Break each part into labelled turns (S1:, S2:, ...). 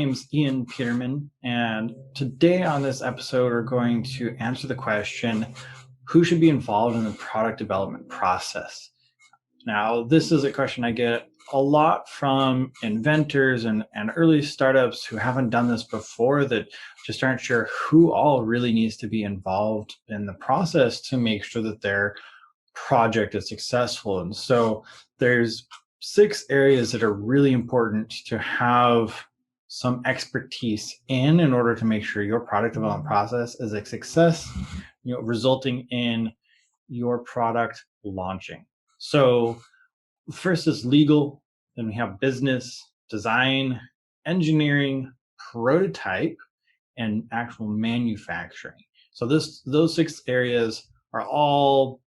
S1: name's Ian Peterman, and today on this episode, we're going to answer the question, who should be involved in the product development process? Now, this is a question I get a lot from inventors and early startups who haven't done this before, that just aren't sure who all really needs to be involved in the process to make sure that their project is successful. And so there's 6 areas that are really important to have some expertise in order to make sure your product development process is a success, resulting in your product launching. So first is legal, then we have business, design, engineering, prototype, and actual manufacturing. So those 6 areas are all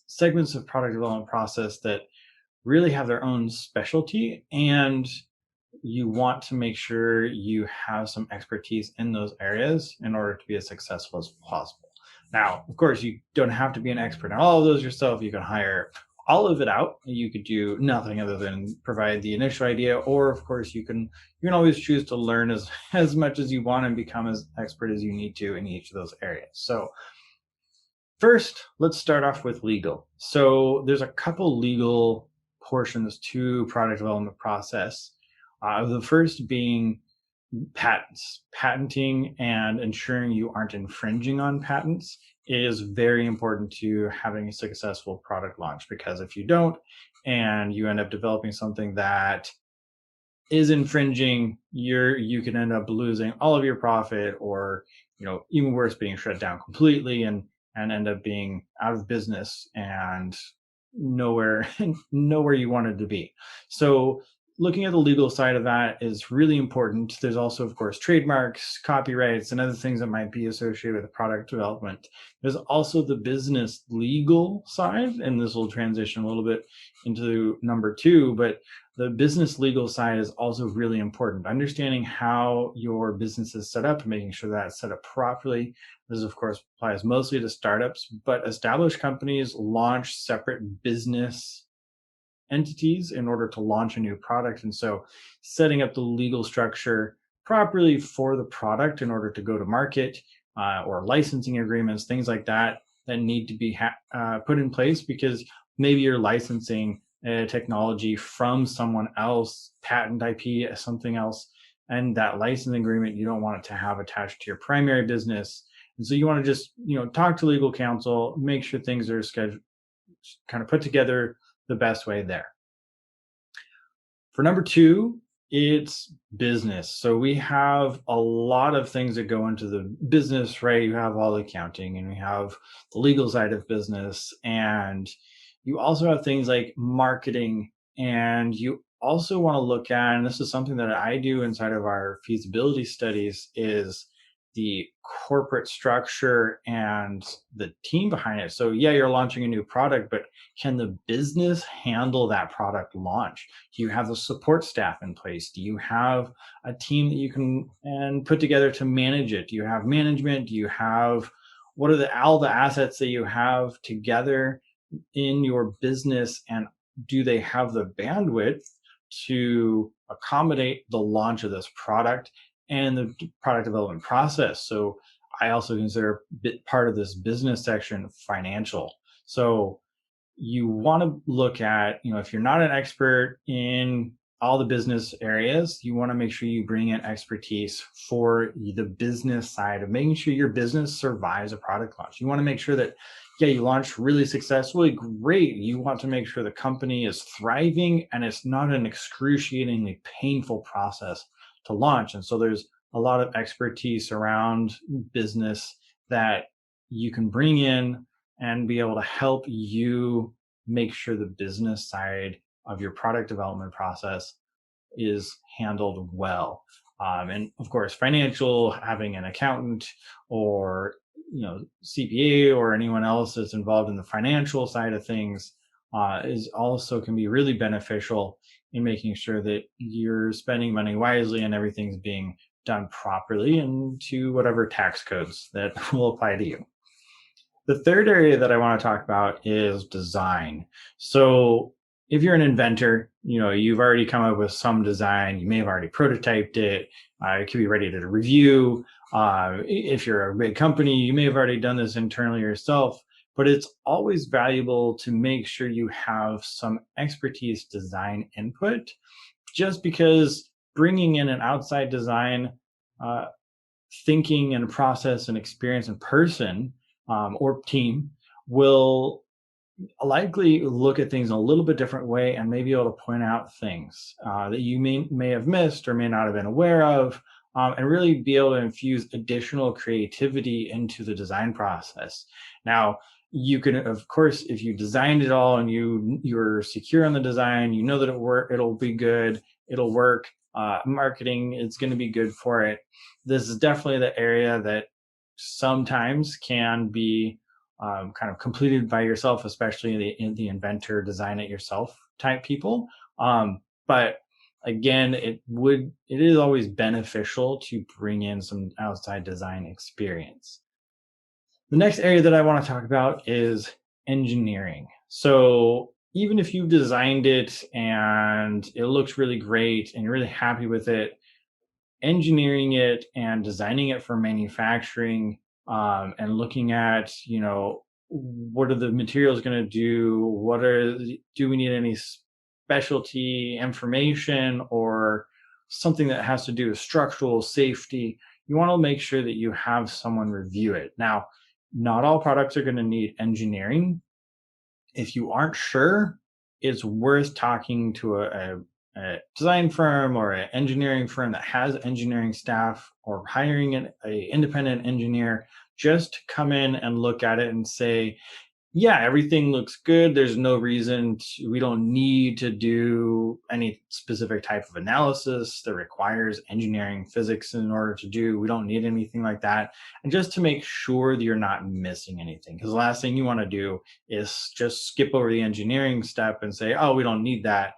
S1: segments of product development process that really have their own specialty, and you want to make sure you have some expertise in those areas in order to be as successful as possible. Now, of course, you don't have to be an expert in all of those yourself. You can hire all of it out. You could do nothing other than provide the initial idea, or of course you can always choose to learn as much as you want and become as expert as you need to in each of those areas. So first, let's start off with legal. So there's a couple legal portions to product development process. The first being patents. Patenting and ensuring you aren't infringing on patents is very important to having a successful product launch, because if you don't and you end up developing something that is infringing, you can end up losing all of your profit, or even worse, being shut down completely and end up being out of business and nowhere nowhere you wanted to be. So looking at the legal side of that is really important. There's also, of course, trademarks, copyrights, and other things that might be associated with product development. There's also the business legal side, and this will transition a little bit into number 2, but the business legal side is also really important. Understanding how your business is set up and making sure that it's set up properly. This, of course, applies mostly to startups, but established companies launch separate business entities in order to launch a new product. And so setting up the legal structure properly for the product in order to go to market, or licensing agreements, things like that need to be put in place, because maybe you're licensing technology from someone else, patent IP, something else, and that licensing agreement you don't want it to have attached to your primary business. And so you want to just talk to legal counsel, make sure things are scheduled, kind of put together the best way there. For number 2, it's business. So we have a lot of things that go into the business, right? You have all the accounting, and we have the legal side of business, and you also have things like marketing, and you also want to look at, and this is something that I do inside of our feasibility studies, is the corporate structure and the team behind it. So yeah, you're launching a new product, but can the business handle that product launch? Do you have the support staff in place? Do you have a team that you can put together to manage it? Do you have management? Do you have, what are all the assets that you have together in your business, and do they have the bandwidth to accommodate the launch of this product and the product development process? So I also consider part of this business section financial. So you want to look at, if you're not an expert in all the business areas, you want to make sure you bring in expertise for the business side of making sure your business survives a product launch. You want to make sure that, yeah, you launched really successfully, great. You want to make sure the company is thriving and it's not an excruciatingly painful process to launch. And so there's a lot of expertise around business that you can bring in and be able to help you make sure the business side of your product development process is handled well. And of course, financial, having an accountant or CPA or anyone else that's involved in the financial side of things is also can be really beneficial in making sure that you're spending money wisely and everything's being done properly and to whatever tax codes that will apply to you. The third area that I want to talk about is design. So if you're an inventor, you've already come up with some design, you may have already prototyped it, it could be ready to review. If you're a big company, you may have already done this internally yourself, but it's always valuable to make sure you have some expertise design input, just because bringing in an outside design uh, thinking and process and experience in person, or team, will likely look at things in a little bit different way and may be able to point out things that you may have missed or may not have been aware of, and really be able to infuse additional creativity into the design process. Now, you can, of course, if you designed it all and you're secure on the design, you know that it'll be good, it'll work. Marketing is going to be good for it. This is definitely the area that sometimes can be kind of completed by yourself, especially in the inventor, design it yourself type people. But again, it is always beneficial to bring in some outside design experience. The next area that I want to talk about is engineering. So even if you've designed it and it looks really great and you're really happy with it, engineering it and designing it for manufacturing, and looking at, what are the materials going to do, do we need any specialty information or something that has to do with structural safety. You want to make sure that you have someone review it. Now, not all products are going to need engineering. If you aren't sure, it's worth talking to a design firm or an engineering firm that has engineering staff, or hiring an independent engineer just to come in and look at it and say, yeah, everything looks good. There's no reason we don't need to do any specific type of analysis that requires engineering physics in order to do. We don't need anything like that. And just to make sure that you're not missing anything. Because the last thing you want to do is just skip over the engineering step and say, oh, we don't need that,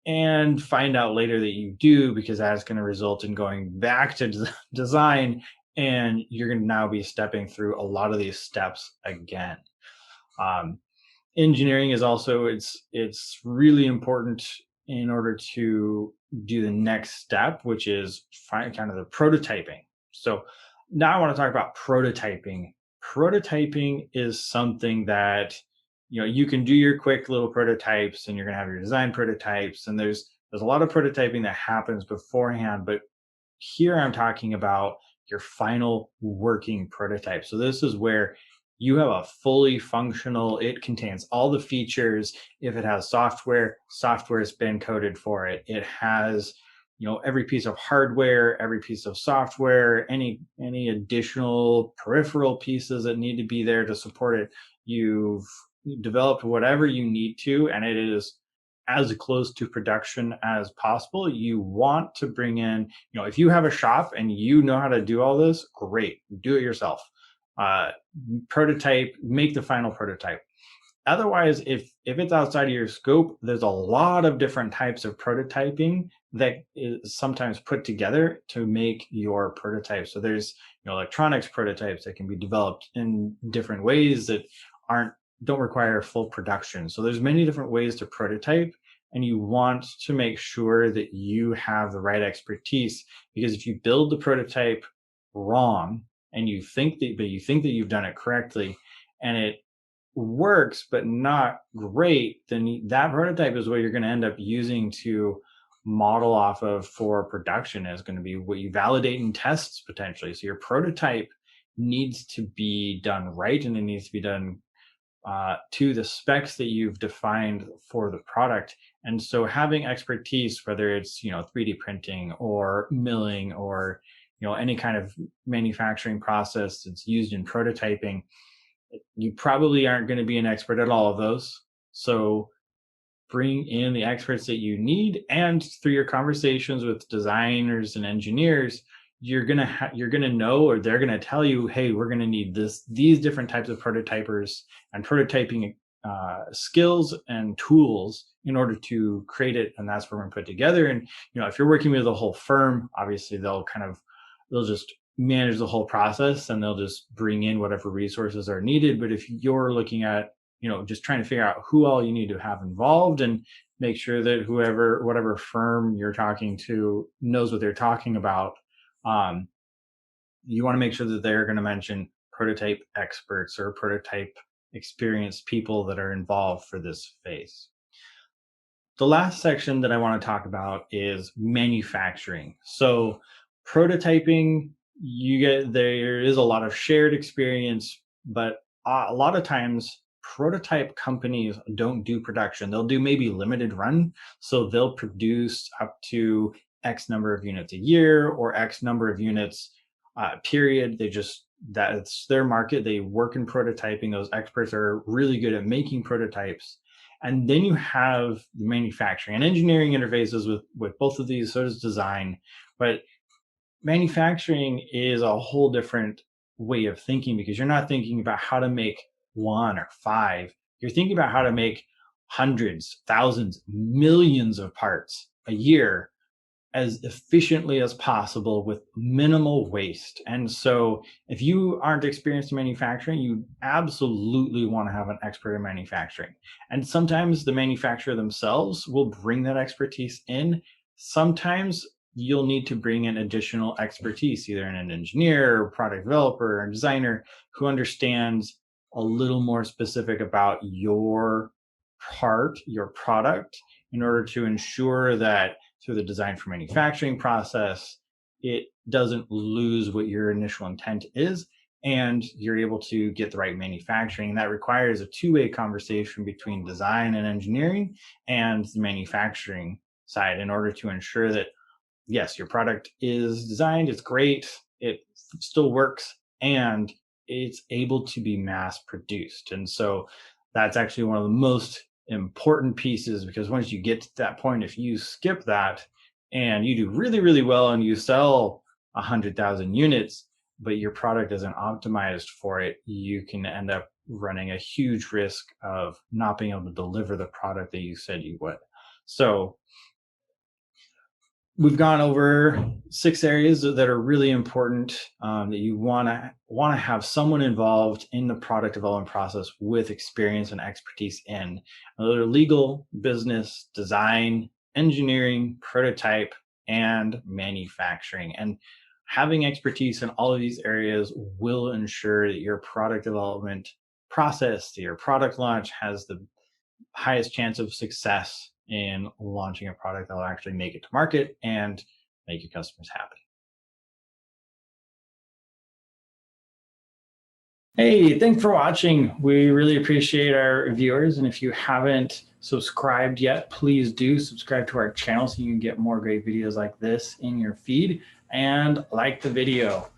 S1: and find out later that you do, because that's going to result in going back to design, and you're going to now be stepping through a lot of these steps again. um, Engineering is also, it's really important in order to do the next step, which is find kind of the prototyping. So now I want to talk about prototyping. Prototyping is something that, you can do your quick little prototypes, and you're going to have your design prototypes, and there's a lot of prototyping that happens beforehand, but here I'm talking about your final working prototype. So this is where you have a fully functional, it contains all the features. If it has software's been coded for it. It has, every piece of hardware, every piece of software, any additional peripheral pieces that need to be there to support it. You've developed whatever you need to, and it is as close to production as possible. You want to bring in, if you have a shop and you know how to do all this, great, do it yourself. Uh, Prototype, make the final prototype. Otherwise, if it's outside of your scope, there's a lot of different types of prototyping that is sometimes put together to make your prototype. So there's, electronics prototypes that can be developed in different ways that don't require full production. So there's many different ways to prototype, and you want to make sure that you have the right expertise, because if you build the prototype wrong and you think that you've done it correctly and it works but not great, then that prototype is what you're going to end up using to model off of for production. Is going to be what you validate in tests potentially. So your prototype needs to be done right, and it needs to be done to the specs that you've defined for the product. And so having expertise, whether it's 3D printing or milling or any kind of manufacturing process that's used in prototyping, you probably aren't going to be an expert at all of those. So bring in the experts that you need, and through your conversations with designers and engineers, you're gonna know, or they're gonna tell you, hey, we're gonna need these different types of prototypers and prototyping skills and tools in order to create it, and that's what we're gonna put together. And if you're working with a whole firm, obviously they'll just manage the whole process, and they'll just bring in whatever resources are needed. But if you're looking at just trying to figure out who all you need to have involved and make sure that whatever firm you're talking to knows what they're talking about. You want to make sure that they're going to mention prototype experts or prototype experienced people that are involved for this phase. The last section that I want to talk about is manufacturing. So prototyping, there is a lot of shared experience, but a lot of times prototype companies don't do production. They'll do maybe limited run. So they'll produce up to X number of units a year or X number of units period. That's their market. They work in prototyping. Those experts are really good at making prototypes. And then you have the manufacturing and engineering interfaces with both of these, so does design. But manufacturing is a whole different way of thinking because you're not thinking about how to make one or five. You're thinking about how to make hundreds, thousands, millions of parts a year as efficiently as possible with minimal waste. And so if you aren't experienced in manufacturing, you absolutely want to have an expert in manufacturing. And sometimes the manufacturer themselves will bring that expertise in. Sometimes you'll need to bring in additional expertise, either in an engineer, or product developer, or designer who understands a little more specific about your product, in order to ensure that through the design for manufacturing process, it doesn't lose what your initial intent is, and you're able to get the right manufacturing. And that requires a two-way conversation between design and engineering and the manufacturing side in order to ensure that, yes, your product is designed, it's great, it still works, and it's able to be mass produced. And so that's actually one of the most important pieces, because once you get to that point, if you skip that and you do really, really well and you sell 100,000 units, but your product isn't optimized for it, you can end up running a huge risk of not being able to deliver the product that you said you would. So we've gone over 6 areas that are really important, that you want to have someone involved in the product development process with experience and expertise in. Those are legal, business, design, engineering, prototype, and manufacturing. And having expertise in all of these areas will ensure that your product development process, that your product launch, has the highest chance of success in launching a product that will actually make it to market and make your customers happy. Hey, thanks for watching. We really appreciate our viewers. And if you haven't subscribed yet, please do subscribe to our channel so you can get more great videos like this in your feed, and like the video.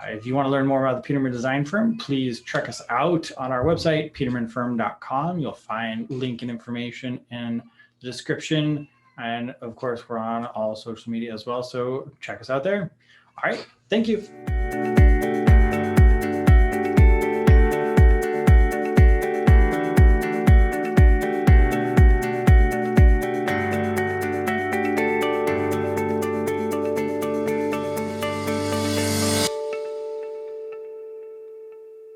S1: If you want to learn more about the Peterman Design Firm, please check us out on our website, petermanfirm.com. You'll find link and information in the description. And of course, we're on all social media as well. So check us out there. All right. Thank you.